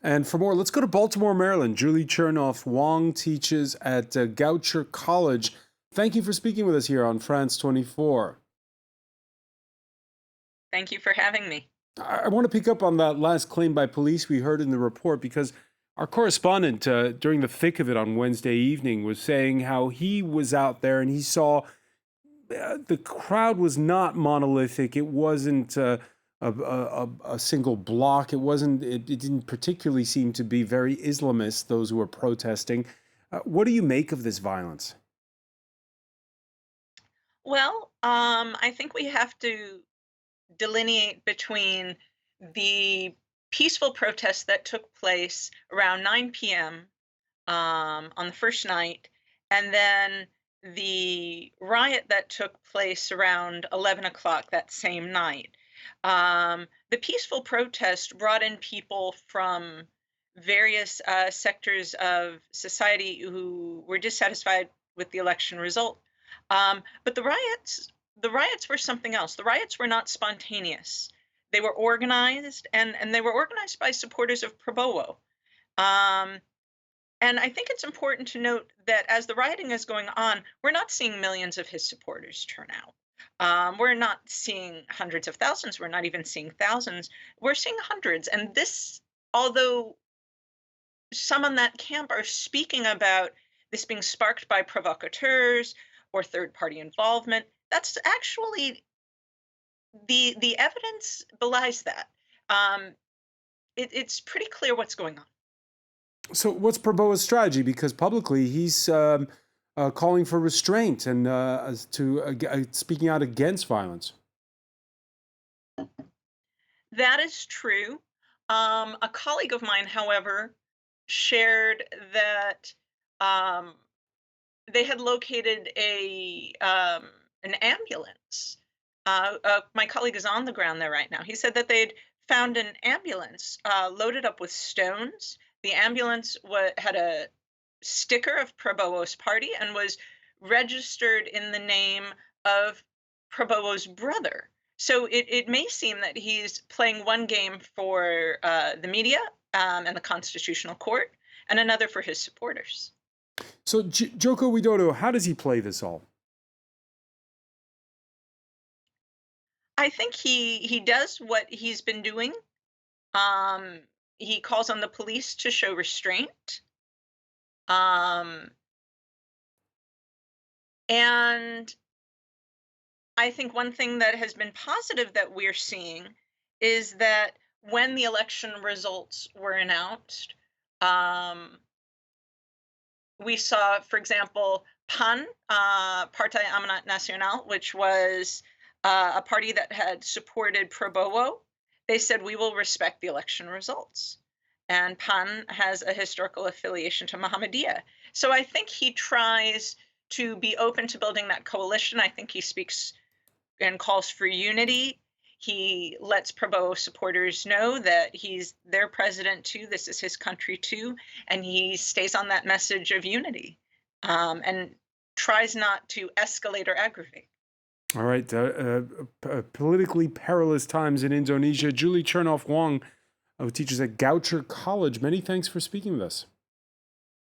And for more, let's go to Baltimore, Maryland. Julie Chernov Hwang teaches at Goucher College. Thank you for speaking with us here on France 24. Thank you for having me. I want to pick up on that last claim by police we heard in the report, because our correspondent, during the thick of it on Wednesday evening, was saying how he was out there and he saw the crowd was not monolithic. It wasn't a single block. It didn't particularly seem to be very Islamist, those who were protesting. What do you make of this violence? Well, I think we have to delineate between the peaceful protests that took place around 9 p.m. On the first night, and then the riot that took place around 11 o'clock that same night. The peaceful protest brought in people from various sectors of society who were dissatisfied with the election result. But the riots were something else. The riots were not spontaneous. They were organized, and they were organized by supporters of Prabowo. Um, and I think it's important to note that as the rioting is going on, we're not seeing millions of his supporters turn out. We're not seeing hundreds of thousands. We're not even seeing thousands. We're seeing hundreds. And this, although some in that camp are speaking about this being sparked by provocateurs or third party involvement, that's actually the evidence belies that. Um, it's pretty clear what's going on. So, what's Prabowos' strategy? Because publicly he's calling for restraint and speaking out against violence. That is true. A colleague of mine, however, shared that um, they had located a an ambulance. My colleague is on the ground there right now. He said that they'd found an ambulance loaded up with stones. The ambulance had a sticker of Prabowos' party and was registered in the name of Prabowos' brother. So it may seem that he's playing one game for the media and the Constitutional Court, and another for his supporters. So, Joko Widodo, how does he play this all? I think he does what he's been doing. Um, he calls on the police to show restraint. Um, and I think one thing that has been positive that we're seeing is that when the election results were announced, um, we saw, for example, PAN, Partai Amanat Nasional, which was a party that had supported Prabowo. They said, we will respect the election results. And PAN has a historical affiliation to Muhammadiyah. So I think he tries to be open to building that coalition. I think he speaks and calls for unity. He lets Prabowo supporters know that he's their president too. This is his country too. And he stays on that message of unity and tries not to escalate or aggravate. All right. Politically perilous times in Indonesia. Julie Chernov Hwang, who teaches at Goucher College. Many thanks for speaking with us.